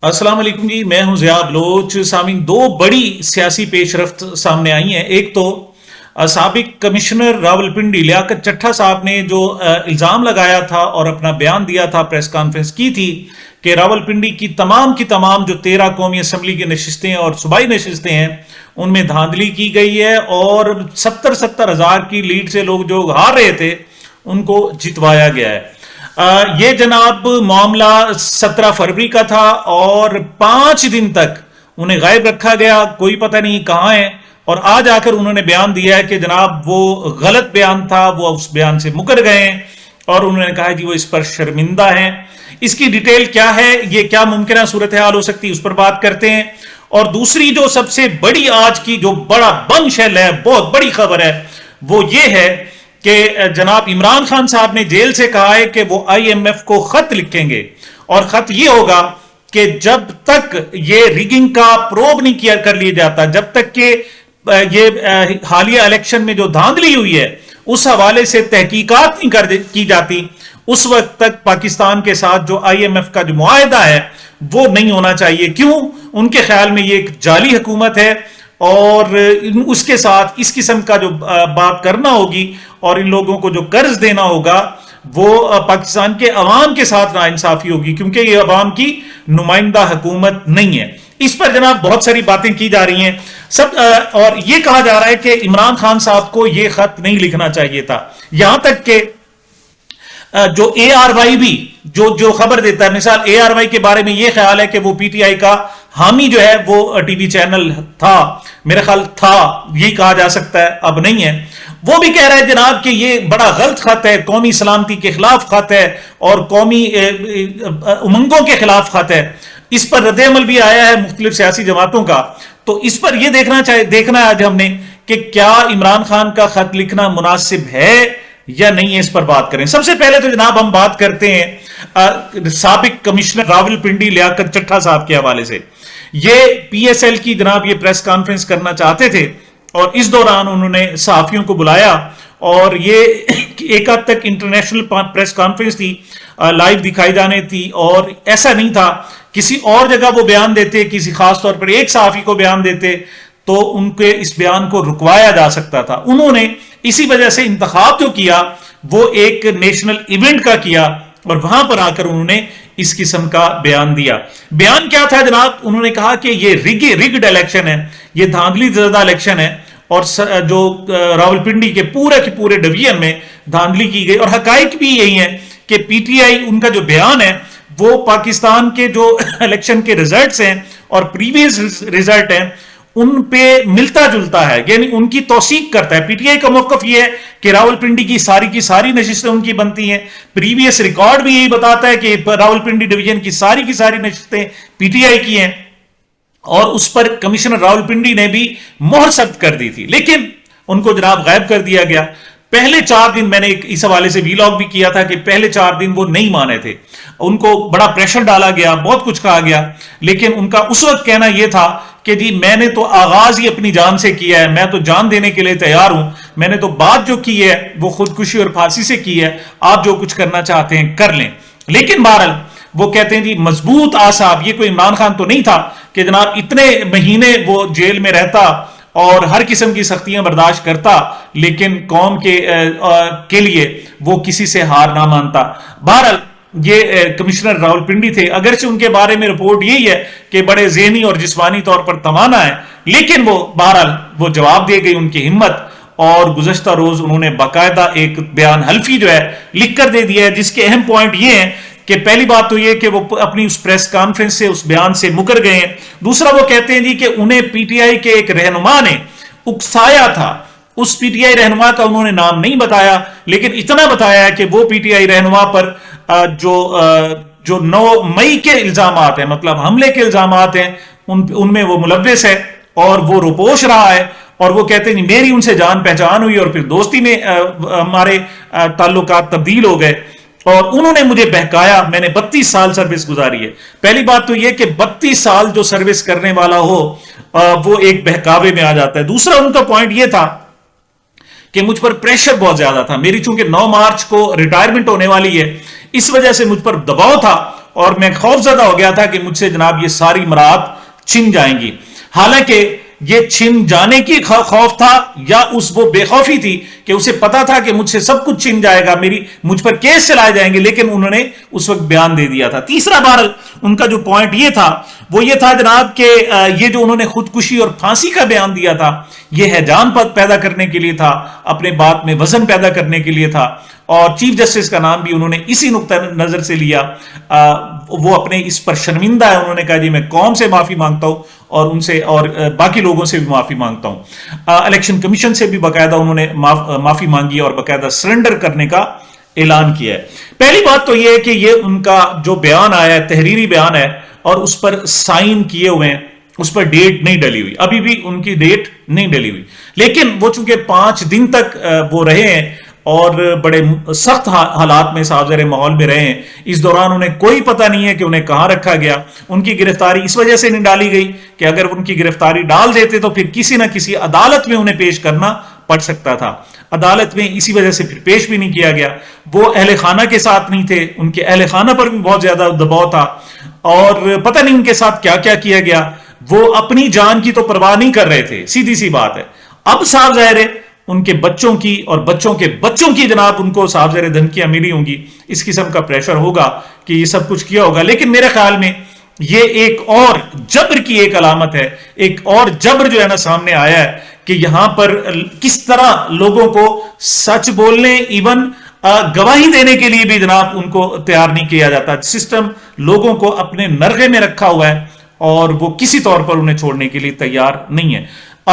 السلام علیکم جی، میں ہوں ضیاء بلوچ۔ سامعین، دو بڑی سیاسی پیش رفت سامنے آئی ہیں۔ ایک تو سابق کمشنر راولپنڈی لیاقت چٹھا صاحب نے جو الزام لگایا تھا اور اپنا بیان دیا تھا، پریس کانفرنس کی تھی کہ راولپنڈی کی تمام جو 13 قومی اسمبلی کی نشستیں اور صوبائی نشستیں ہیں ان میں دھاندلی کی گئی ہے اور 70 ہزار کی لیڈ سے لوگ جو ہار رہے تھے ان کو جتوایا گیا ہے۔ یہ جناب معاملہ 17 فروری کا تھا اور 5 دن تک انہیں غائب رکھا گیا، کوئی پتہ نہیں کہاں ہیں، اور آج آ کر انہوں نے بیان دیا ہے کہ جناب وہ غلط بیان تھا، وہ اس بیان سے مکر گئے ہیں اور انہوں نے کہا جی وہ اس پر شرمندہ ہیں۔ اس کی ڈیٹیل کیا ہے، یہ کیا ممکنہ صورتحال ہو سکتی ہے، اس پر بات کرتے ہیں۔ اور دوسری جو سب سے بڑی آج کی جو بڑا بم شیل ہے، بہت بڑی خبر ہے، وہ یہ ہے کہ جناب عمران خان صاحب نے جیل سے کہا ہے کہ وہ IMF کو خط لکھیں گے، اور خط یہ ہوگا کہ جب تک یہ ریگنگ کا پروب نہیں کر لیا جاتا، جب تک کہ یہ حالیہ الیکشن میں جو دھاندلی ہوئی ہے اس حوالے سے تحقیقات نہیں کی جاتی، اس وقت تک پاکستان کے ساتھ جو IMF کا جو معاہدہ ہے وہ نہیں ہونا چاہیے۔ کیوں؟ ان کے خیال میں یہ ایک جعلی حکومت ہے اور اس کے ساتھ اس قسم کا جو بات کرنا ہوگی اور ان لوگوں کو جو قرض دینا ہوگا وہ پاکستان کے عوام کے ساتھ ناانصافی ہوگی، کیونکہ یہ عوام کی نمائندہ حکومت نہیں ہے۔ اس پر جناب بہت ساری باتیں کی جا رہی ہیں اور یہ کہا جا رہا ہے کہ عمران خان صاحب کو یہ خط نہیں لکھنا چاہیے تھا، یہاں تک کہ جو ARY بھی جو خبر دیتا ہے، مثال ARY کے بارے میں یہ خیال ہے کہ وہ PTI کا حامی جو ہے وہ ٹی وی چینل تھا، میرے خیال تھا، یہی کہا جا سکتا ہے، اب نہیں ہے۔ وہ بھی کہہ رہا ہے جناب کہ یہ بڑا غلط خط ہے، قومی سلامتی کے خلاف خط ہے اور قومی امنگوں کے خلاف خط ہے۔ اس پر رد عمل بھی آیا ہے مختلف سیاسی جماعتوں کا، تو اس پر یہ دیکھنا ہے آج ہم نے کہ کیا عمران خان کا خط لکھنا مناسب ہے یا نہیں ہے، اس پر بات کریں۔ سب سے پہلے تو جناب ہم بات کرتے ہیں سابق کمشنر راولپنڈی لیاقت چٹھا صاحب کے حوالے سے۔ یہ PSL کی جناب یہ پریس کانفرنس کرنا چاہتے تھے اور اس دوران انہوں نے صحافیوں کو بلایا اور یہ ایک حد تک انٹرنیشنل پریس کانفرنس تھی، لائیو دکھائی جانے تھی، اور ایسا نہیں تھا کسی اور جگہ وہ بیان دیتے، کسی خاص طور پر ایک صحافی کو بیان دیتے تو ان کے اس بیان کو رکوایا جا سکتا تھا۔ انہوں نے اسی وجہ سے انتخاب جو کیا وہ ایک نیشنل ایونٹ کا کیا اور وہاں پر آ کر انہوں نے اس قسم کا بیان دیا۔ بیان کیا تھا جناب؟ انہوں نے کہا کہ یہ ریگڈ الیکشن ہے، یہ دھاندلی زدہ الیکشن ہے اور جو راولپنڈی کے پورے ڈویژن میں دھاندلی کی گئی، اور حقائق بھی یہی ہیں کہ PTI ان کا جو بیان ہے وہ پاکستان کے جو الیکشن کے ریزلٹس ہیں اور پریویس ریزلٹ ہیں ان پہ ملتا جلتا ہے، یعنی ان کی توثیق کرتا ہے۔ PTI کا موقف یہ ہے کہ راولپنڈی کی ساری نشستیں ان کی بنتی ہیں، پریویس ریکارڈ بھی یہی بتاتا ہے کہ راولپنڈی ڈویژن کی ساری نشستیں PTI کی ہیں، اور اس پر کمشنر راولپنڈی نے بھی مہر ثبت کر دی تھی، لیکن ان کو جناب غائب کر دیا گیا۔ پہلے 4 دن میں نے اس حوالے سے ویلاگ بھی کیا تھا کہ پہلے 4 دن وہ نہیں مانے تھے، ان کو بڑا پریشر ڈالا گیا، بہت کچھ کہا گیا، لیکن ان کا اس وقت کہنا یہ تھا کہ جی میں نے تو آغاز ہی اپنی جان سے کیا ہے، میں تو جان دینے کے لیے تیار ہوں، میں نے تو بات جو کی ہے وہ خودکشی اور پھانسی سے کی ہے، آپ جو کچھ کرنا چاہتے ہیں کر لیں۔ لیکن بہرحال وہ کہتے ہیں جی مضبوط اعصاب، یہ کوئی عمران خان تو نہیں تھا کہ جناب اتنے مہینے وہ جیل میں رہتا اور ہر قسم کی سختیاں برداشت کرتا لیکن قوم کے لیے وہ کسی سے ہار نہ مانتا۔ بہرحال یہ کمشنر راولپنڈی تھے، اگرچہ ان کے بارے میں رپورٹ یہی ہے کہ بڑے ذہنی اور جسمانی طور پر توانا ہے، لیکن وہ بہرحال وہ جواب دے گئی ان کی ہمت، اور گزشتہ روز انہوں نے باقاعدہ ایک بیان حلفی جو ہے لکھ کر دے دیا ہے، جس کے اہم پوائنٹ یہ ہیں کہ پہلی بات تو یہ کہ وہ اپنی اس پریس کانفرنس سے اس بیان سے مکر گئے ہیں۔ دوسرا وہ کہتے ہیں جی کہ انہیں PTI کے ایک رہنما نے اکسایا تھا، اس PTI رہنما کا انہوں نے نام نہیں بتایا، لیکن اتنا بتایا ہے کہ وہ PTI رہنما پر جو 9 مئی کے الزامات ہیں، مطلب حملے کے الزامات ہیں، ان میں وہ ملوث ہے اور وہ روپوش رہا ہے، اور وہ کہتے ہیں میری ان سے جان پہچان ہوئی اور پھر دوستی میں ہمارے تعلقات تبدیل ہو گئے، اور انہوں نے مجھے بہکایا، میں نے 32 سال سروس گزاری ہے۔ پہلی بات تو یہ کہ 32 سال جو سروس کرنے والا ہو وہ ایک بہکاوے میں آ جاتا ہے۔ دوسرا ان کا پوائنٹ یہ تھا کہ مجھ پر پریشر بہت زیادہ تھا، میری چونکہ 9 مارچ کو ریٹائرمنٹ ہونے والی ہے، اس وجہ سے مجھ پر دباؤ تھا اور میں خوف زدہ ہو گیا تھا کہ مجھ سے جناب یہ ساری مراعات چھن جائیں گی. حالانکہ یہ چھن جانے کی خوف تھا یا وہ بے خوفی تھی کہ اسے پتا تھا کہ مجھ سے سب کچھ چھن جائے گا, مجھ پر کیس چلائے جائیں گے, لیکن انہوں نے اس وقت بیان دے دیا تھا. تیسرا بار ان کا جو پوائنٹ یہ تھا وہ یہ تھا جناب کہ یہ جو انہوں نے خودکشی اور پھانسی کا بیان دیا تھا یہ ہیجان پیدا کرنے کے لیے تھا, اپنے بات میں وزن پیدا کرنے کے لیے تھا, اور چیف جسٹس کا نام بھی انہوں نے اسی نقطہ نظر سے لیا. وہ اپنے اس پر شرمندہ ہے, انہوں نے کہا جی میں قوم سے معافی مانگتا ہوں اور ان سے اور باقی لوگوں سے بھی معافی مانگتا ہوں. الیکشن کمیشن سے بھی باقاعدہ انہوں نے معافی مانگی اور باقاعدہ سرنڈر کرنے کا اعلان کیا ہے. پہلی بات تو یہ ہے کہ یہ ان کا جو بیان آیا ہے تحریری بیان ہے اور اس پر سائن کیے ہوئے ہیں, اس پر ڈیٹ نہیں ڈلی ہوئی, ابھی بھی ان کی ڈیٹ نہیں ڈلی ہوئی. لیکن وہ چونکہ 5 دن تک وہ رہے ہیں اور بڑے سخت حالات میں صاحب زیر ماحول میں رہے ہیں, اس دوران انہیں کوئی پتہ نہیں ہے کہ انہیں کہاں رکھا گیا. ان کی گرفتاری اس وجہ سے نہیں ڈالی گئی کہ اگر ان کی گرفتاری ڈال دیتے تو پھر کسی نہ کسی عدالت میں انہیں پیش کرنا پڑ سکتا تھا. عدالت میں اسی وجہ سے پھر پیش بھی نہیں کیا گیا. وہ اہل خانہ کے ساتھ نہیں تھے, ان کے اہل خانہ پر بھی بہت زیادہ دباؤ تھا اور پتہ نہیں ان کے ساتھ کیا کیا کیا گیا. وہ اپنی جان کی تو پرواہ نہیں کر رہے تھے, سیدھی سی بات ہے. اب صاحب ظاہر ہے ان کے بچوں کی اور بچوں کے بچوں کی جناب ان کو صاحب ظاہر دھمکیاں ملی ہوں گی, اس قسم کا پریشر ہوگا کہ یہ سب کچھ کیا ہوگا. لیکن میرے خیال میں یہ ایک اور جبر کی ایک علامت ہے, ایک اور جبر جو ہے نا سامنے آیا ہے کہ یہاں پر کس طرح لوگوں کو سچ بولنے ایون گواہی دینے کے لیے بھی جناب ان کو تیار نہیں کیا جاتا. سسٹم لوگوں کو اپنے نرغے میں رکھا ہوا ہے اور وہ کسی طور پر انہیں چھوڑنے کے لیے تیار نہیں ہے.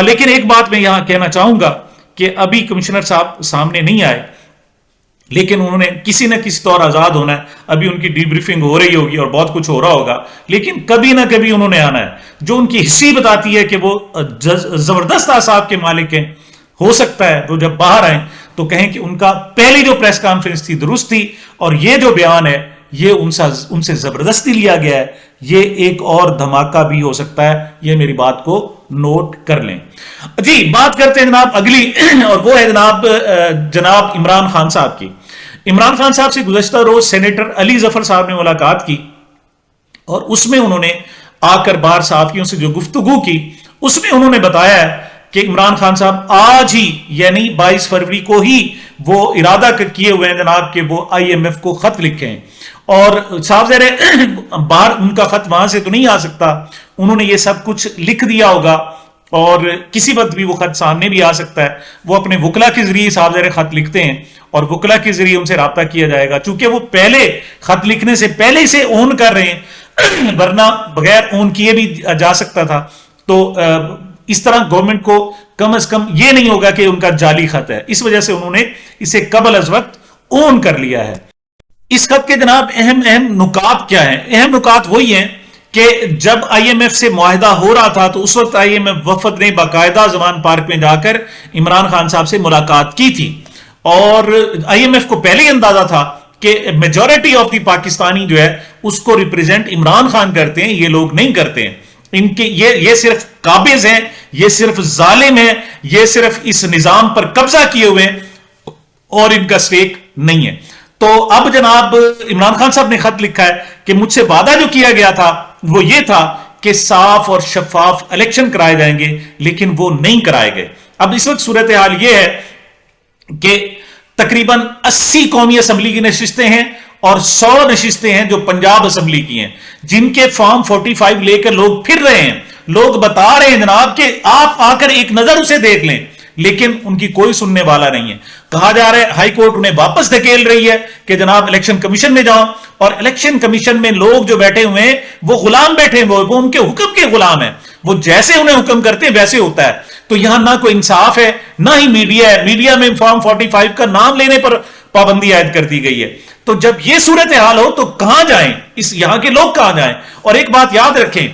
لیکن ایک بات میں یہاں کہنا چاہوں گا کہ ابھی کمشنر صاحب سامنے نہیں آئے, لیکن انہوں نے کسی نہ کسی طور آزاد ہونا ہے. ابھی ان کی ڈی بریفنگ ہو رہی ہوگی اور بہت کچھ ہو رہا ہوگا, لیکن کبھی نہ کبھی انہوں نے آنا ہے. جو ان کی ہسٹری بتاتی ہے کہ وہ زبردست اعصاب کے مالک ہیں, ہو سکتا ہے وہ جب باہر آئیں تو کہیں کہ ان کا پہلی جو پریس کانفرنس تھی درست تھی اور یہ جو بیان ہے یہ ان سے زبردستی لیا گیا ہے. یہ ایک اور دھماکہ بھی ہو سکتا ہے, یہ میری بات کو نوٹ کر لیں. جی بات کرتے ہیں جناب اگلی, اور وہ ہے جناب عمران خان صاحب کی. عمران خان صاحب سے گزشتہ روز سینیٹر علی ظفر صاحب نے ملاقات کی اور اس میں انہوں نے آ کر باہر صحافیوں سے جو گفتگو کی اس میں انہوں نے بتایا ہے کہ عمران خان صاحب آج ہی یعنی 22 فروری کو ہی وہ ارادہ کیے ہوئے ہیں جناب کہ وہ IMF کو خط لکھیں, اور صاحب ظاہر باہر ان کا خط وہاں سے تو نہیں آ سکتا, انہوں نے یہ سب کچھ لکھ دیا ہوگا اور کسی وقت بھی وہ خط سامنے بھی آ سکتا ہے. وہ اپنے وکلا کے ذریعے صاحب ظاہر خط لکھتے ہیں اور وکلا کے ذریعے ان سے رابطہ کیا جائے گا, چونکہ وہ پہلے خط لکھنے سے پہلے سے اون کر رہے ہیں, ورنہ بغیر اون کیے بھی جا سکتا تھا. تو اس طرح گورنمنٹ کو کم از کم یہ نہیں ہوگا کہ ان کا جعلی خط ہے, اس وجہ سے انہوں نے اسے قبل از وقت اون کر لیا ہے. اس خط کے جناب اہم نکات کیا ہیں؟ اہم نکات وہی ہیں کہ جب IMF سے معاہدہ ہو رہا تھا تو اس وقت IMF وفد نے باقاعدہ زمان پارک میں جا کر عمران خان صاحب سے ملاقات کی تھی, اور IMF کو پہلے ہی اندازہ تھا کہ میجورٹی آف دی پاکستانی جو ہے اس کو ریپریزنٹ عمران خان کرتے ہیں, یہ لوگ نہیں کرتے ہیں. ان کے یہ صرف قابض ہیں, یہ صرف ظالم ہیں, یہ صرف اس نظام پر قبضہ کیے ہوئے ہیں اور ان کا سٹیک نہیں ہے. تو اب جناب عمران خان صاحب نے خط لکھا ہے کہ مجھ سے وعدہ جو کیا گیا تھا وہ یہ تھا کہ صاف اور شفاف الیکشن کرائے جائیں گے, لیکن وہ نہیں کرائے گئے. اب اس وقت صورتحال یہ ہے کہ تقریباً 80 قومی اسمبلی کی نشستیں ہیں اور 100 نشستیں ہیں جو پنجاب اسمبلی کی ہیں, جن کے فارم 45 لے کر لوگ پھر رہے ہیں. لوگ بتا رہے ہیں جناب کہ آپ آ کر ایک نظر اسے دیکھ لیں, لیکن ان کی کوئی سننے والا نہیں ہے. کہا جا رہا ہے ہائی کورٹ انہیں واپس دھکیل رہی ہے کہ جناب الیکشن کمیشن میں جاؤ, اور الیکشن کمیشن میں لوگ جو بیٹھے ہوئے ہیں وہ غلام بیٹھے ہیں, وہ ان کے حکم کے غلام ہیں, وہ جیسے انہیں حکم کرتے ہیں ویسے ہوتا ہے. تو یہاں نہ کوئی انصاف ہے نہ ہی میڈیا ہے, میڈیا میں فارم 45 کا نام لینے پر پابندی عائد کر دی گئی ہے. تو جب یہ صورتحال ہو تو کہاں جائیں, یہاں کے لوگ کہاں جائیں؟ اور ایک بات یاد رکھیں,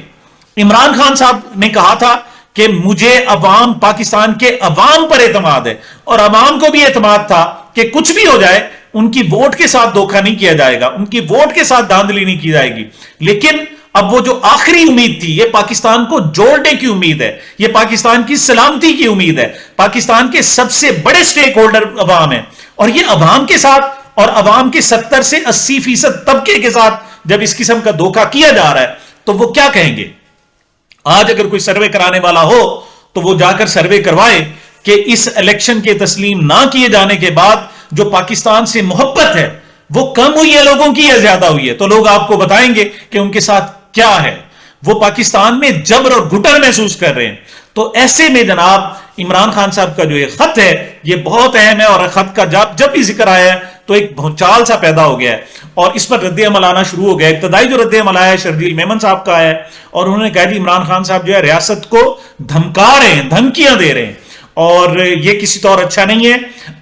عمران خان صاحب نے کہا تھا کہ مجھے عوام, پاکستان کے عوام پر اعتماد ہے, اور عوام کو بھی اعتماد تھا کہ کچھ بھی ہو جائے ان کی ووٹ کے ساتھ دھوکہ نہیں کیا جائے گا, ان کی ووٹ کے ساتھ دھاندلی نہیں کی جائے گی. لیکن اب وہ جو آخری امید تھی, یہ پاکستان کو جوڑنے کی امید ہے, یہ پاکستان کی سلامتی کی امید ہے, پاکستان کے سب سے بڑے سٹیک ہولڈر عوام ہیں, اور یہ عوام کے ساتھ اور عوام کے 70 سے 80% طبقے کے ساتھ جب اس قسم کا دھوکہ کیا جا رہا ہے تو وہ کیا کہیں گے؟ آج اگر کوئی سروے کرانے والا ہو تو وہ جا کر سروے کروائے کہ اس الیکشن کے تسلیم نہ کیے جانے کے بعد جو پاکستان سے محبت ہے وہ کم ہوئی ہے لوگوں کی یا زیادہ ہوئی ہے، تو لوگ آپ کو بتائیں گے کہ ان کے ساتھ کیا ہے، وہ پاکستان میں جبر اور گھٹن محسوس کر رہے ہیں۔ تو ایسے میں جناب عمران خان صاحب کا جو یہ خط ہے یہ بہت اہم ہے، اور خط کا جب بھی ذکر آیا ہے تو ایک بھونچال سا پیدا ہو گیا ہے اور اس پر رد عمل آنا شروع ہو گیا۔ ابتدائی جو رد عمل آیا ہے شرجیل میمن صاحب کا ہے، اور انہوں نے کہا کہ عمران خان صاحب جو ہے ریاست کو دھمکا رہے ہیں، دھمکیاں دے رہے ہیں، اور یہ کسی طور اچھا نہیں ہے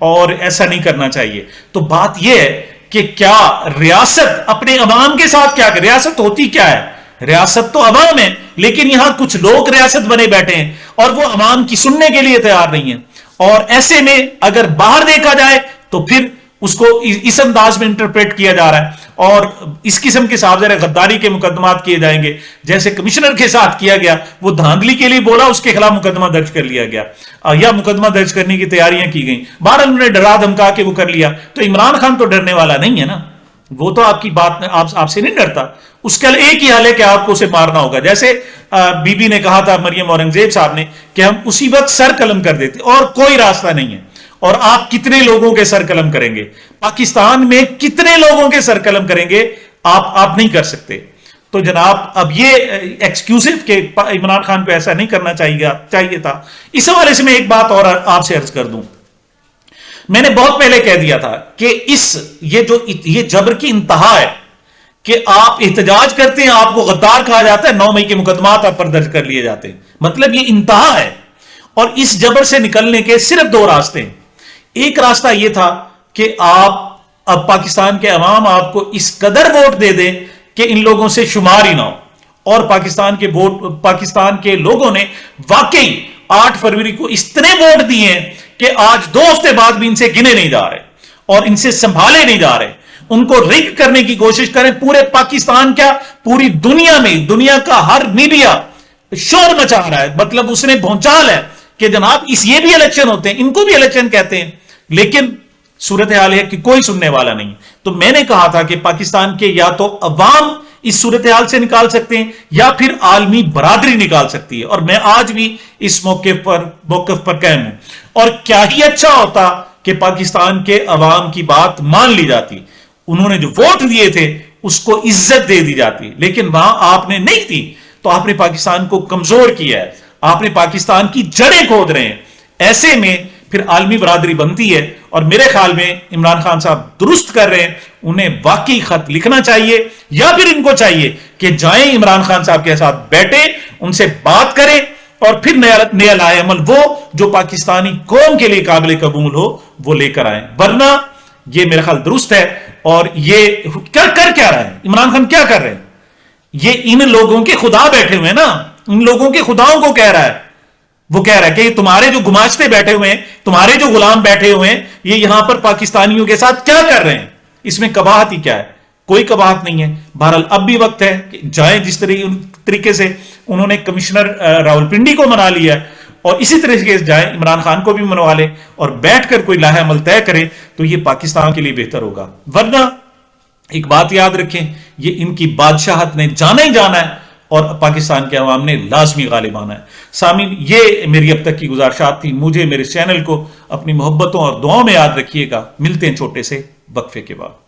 اور ایسا نہیں کرنا چاہیے۔ تو بات یہ ہے کہ کیا ریاست اپنے عوام کے ساتھ کیا کرے؟ ریاست ہوتی کیا ہے؟ ریاست تو عوام ہے، لیکن یہاں کچھ لوگ ریاست بنے بیٹھے ہیں اور وہ عوام کی سننے کے لیے تیار نہیں ہیں، اور ایسے میں اگر باہر دیکھا جائے تو پھر اس کو اس انداز میں انٹرپریٹ کیا جا رہا ہے، اور اس قسم کے صاحب غداری کے مقدمات کیے جائیں گے جیسے کمشنر کے ساتھ کیا گیا، وہ دھاندلی کے لیے بولا، اس کے خلاف مقدمہ درج کر لیا گیا یا مقدمہ درج کرنے کی تیاریاں کی گئیں، بہرحال انہوں نے ڈرا دھمکا کے وہ کر لیا۔ تو عمران خان تو ڈرنے والا نہیں ہے نا، وہ تو آپ کی بات آپ سے نہیں ڈرتا، اس کا ایک ہی حل ہے کہ آپ کو اسے مارنا ہوگا۔ جیسے بی بی نے کہا تھا مریم اورنگزیب صاحب نے کہ ہم اسی وقت سر قلم کر دیتے، اور کوئی راستہ نہیں ہے۔ اور آپ کتنے لوگوں کے سر قلم کریں گے؟ پاکستان میں کتنے لوگوں کے سر قلم کریں گے؟ آپ نہیں کر سکتے۔ تو جناب اب یہ ایکسکیوزو کہ عمران خان کو ایسا نہیں کرنا چاہیے تھا۔ اس حوالے سے میں ایک بات اور آپ سے عرض کر دوں، میں نے بہت پہلے کہہ دیا تھا کہ یہ جبر کی انتہا ہے کہ آپ احتجاج کرتے ہیں، آپ کو غدار کہا جاتا ہے، 9 مئی کے مقدمات آپ پر درج کر لیے جاتے ہیں، مطلب یہ انتہا ہے۔ اور اس جبر سے نکلنے کے صرف 2 راستے ہیں۔ ایک راستہ یہ تھا کہ اب پاکستان کے عوام آپ کو اس قدر ووٹ دے دیں کہ ان لوگوں سے شمار ہی نہ ہو، اور پاکستان کے لوگوں نے واقعی 8 فروری کو اتنے ووٹ دیے ہیں کہ آج 2 ہفتے بعد بھی ان سے گنے نہیں جا رہے اور ان سے سنبھالے نہیں جا رہے۔ ان کو ریگ کرنے کی کوشش کریں، پورے پاکستان کیا پوری دنیا میں، دنیا کا ہر میڈیا شور مچا رہا ہے، مطلب اس نے بھونچال ہے کہ جناب یہ بھی الیکشن ہوتے ہیں، ان کو بھی الیکشن کہتے ہیں، لیکن صورتحال ہے کہ کوئی سننے والا نہیں۔ تو میں نے کہا تھا کہ پاکستان کے یا تو عوام اس صورتحال سے نکال سکتے ہیں یا پھر عالمی برادری نکال سکتی ہے، اور میں آج بھی اس موقف پر قائم ہوں۔ اور کیا ہی اچھا ہوتا کہ پاکستان کے عوام کی بات مان لی جاتی، انہوں نے جو ووٹ دیے تھے اس کو عزت دے دی جاتی، لیکن وہاں آپ نے نہیں دی، تو آپ نے پاکستان کو کمزور کیا ہے، آپ نے پاکستان کی جڑیں کھود رہے ہیں۔ ایسے میں پھر عالمی برادری بنتی ہے، اور میرے خیال میں عمران خان صاحب درست کر رہے ہیں، انہیں واقعی خط لکھنا چاہیے، یا پھر ان کو چاہیے کہ جائیں عمران خان صاحب کے ساتھ بیٹھیں، ان سے بات کریں، اور پھر نیا لائے عمل وہ جو پاکستانی قوم کے لیے قابل قبول ہو وہ لے کر آئیں۔ ورنہ یہ میرا خیال درست ہے، اور یہ کر کیا رہا ہے عمران خان، کیا کر رہے ہیں؟ یہ ان لوگوں کے خدا بیٹھے ہوئے ہیں نا، ان لوگوں کے خداؤں کو کہہ رہا ہے، وہ کہہ رہا ہے کہ تمہارے جو گماشتے بیٹھے ہوئے ہیں، تمہارے جو غلام بیٹھے ہوئے ہیں، یہ یہاں پر پاکستانیوں کے ساتھ کیا کر رہے ہیں؟ اس میں قباحت ہی کیا ہے؟ کوئی قباحت نہیں ہے۔ بہرحال اب بھی وقت ہے کہ جائیں، جس طریقے سے انہوں نے کمشنر راولپنڈی کو منا لیا ہے، اور اسی طریقے سے جائیں عمران خان کو بھی منوا لیں اور بیٹھ کر کوئی لاہ عمل طے کریں، تو یہ پاکستان کے لیے بہتر ہوگا۔ ورنہ ایک بات یاد رکھیں، یہ ان کی بادشاہت نے جانا ہی جانا ہے، اور پاکستان کے عوام نے لازمی غالب آنا ہے۔ سامعین، یہ میری اب تک کی گزارشات تھی، مجھے میرے چینل کو اپنی محبتوں اور دعاؤں میں یاد رکھیے گا۔ ملتے ہیں چھوٹے سے وقفے کے بعد۔